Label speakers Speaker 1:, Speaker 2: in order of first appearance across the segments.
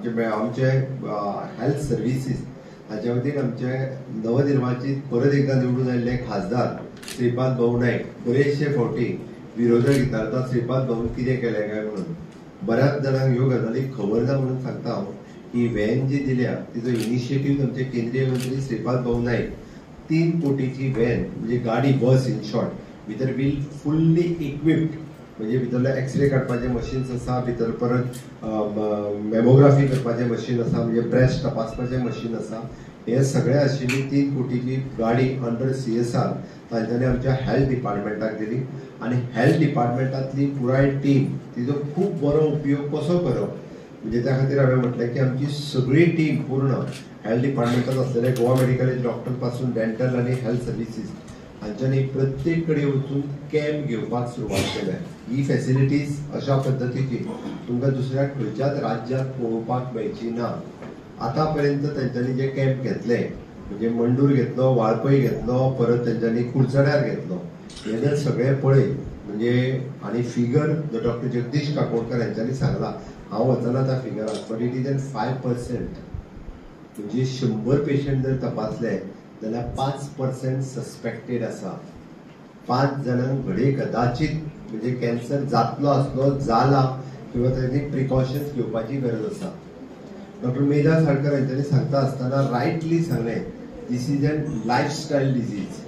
Speaker 1: आमचे health services हाच्या वतीन आमचे नवनिर्वाचित परत एकदा निवडून आयिल्ले खासदार श्रीपाद भाऊ नाईक बरेचशे फावटी विरोधक विचारतात श्रीपाद भाऊन कितें केलें काय म्हणून. बऱ्याच जाणांक ह्यो गजाली खबर ना म्हणून सांगता हांव की व्हॅन जी दिल्या तिचो इनिशिएटीव्ह आमचे केंद्रीय मंत्री श्रीपाद भाऊ नाईक 3 कोटीची व्हॅन म्हणजे गाडी बस इन शॉर्ट भितर वील फुल्ली इक्विप्ड म्हणजे भितरले एक्सरे काडपाचे मशीन्स आसा, भितर परत मेमोग्राफी करपाचे मशीन आसा, म्हणजे ब्रेस्ट तपासपाचे मशीन आसा. हे सगळे आशिल्ली 3 कोटीची गाडी अंडर CSR तांच्यानी आमच्या हेल्थ डिपार्टमेंटाक दिली आणि हेल्थ डिपार्टमेंटातली पुराय टीम तिचो खूप बरो उपयोग कसो करप म्हणजे त्या खातीर हांवें म्हटलें की आमची सगळी टीम पूर्ण हेल्थ डिपार्टमेंटात असलेले गोवा मेडिकल डॉक्टर पासून डेंटल आणि हेल्थ सर्विसीस हांच्यांनी प्रत्येक कडेन वचून कॅम्प घेवपाक सुरवात केल्या. ही फॅसिलिटीज अशा पद्दतीची तुमकां दुसऱ्या खंयच्याच राज्यांत पळोवपाक मेळची ना. आतापर्यंत तेंच्यांनी जे कॅम्प घेतले म्हणजे मंडूर घेतलो, वाळपय घेतलो, परत तेंच्यांनी कुडचड्यार घेतलो, हे जर सगळे पळय म्हणजे आणि फिगर डॉक्टर जगदीश काकोडकर यांच्यानी सांगला. हांव वचना त्या फिगराक बट इट इज एन 5%. म्हणजे 100 पेशंट जर तपासले जाल्यार 5% सस्पेक्टेड आसा. 5 जाणांक घडये कदाचित म्हणजे कॅन्सर जातलो आसलो, जाला किंवा त्यांनी प्रिकॉशन्स घेवपाची गरज आसा. डॉक्टर मेधा साळकर हांच्यांनी सांगता आसतना रायटली सांगलें दिस इज एन लायफस्टायल डिजीज.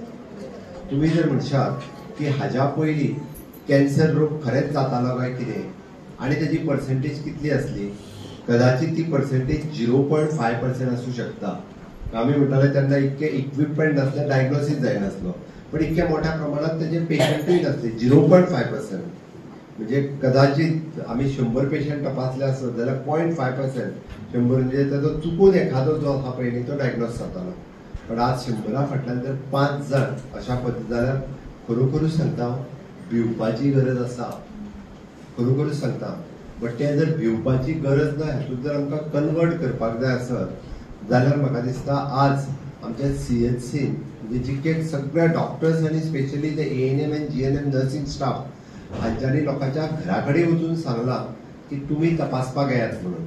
Speaker 1: तुम्ही जर म्हणशात की हाज्या पयलीं कॅन्सर रोग खरेंच जातालो काय कितें आणि त्याची पर्सेंटेज कितली असली, कदाचित ती पर्सेंटेज 0.5% असू शकता. आम्ही म्हणटाले तेन्ना इतके इक्विपमेंट नासले, डायग्नोसीस जायनासलो, पण इतक्या मोठ्या प्रमाणात त्याचे पेशंटूय नासले. 0.5% म्हणजे कदाचित आम्ही 100 पेशंट तपासले असत जाल्यार 0.5% 100 म्हणजे ताचो चुकून एखादो जो आसा पळय तो डायग्नोस जातालो. पण आज 100 फाटल्यान जर 5 जाण अशा पद्दत जाल्यार खरोखरूच सांगता भिवपाची गरज आसा, खरोखरूच सांगता. बट ते जर भिवपाची गरज ना हातूंत जर आमकां कन्वर्ट करपाक जाय आसत जाल्यार म्हाका दिसता आज आमच्या CHC म्हणजे जितके सगळे डॉक्टर्स आणि स्पेशली ते ANM आणि GNM नर्सिंग स्टाफ हांच्यांनी लोकांच्या घरा कडेन वचून सांगला की तुम्ही तपासपाक येयात म्हणून.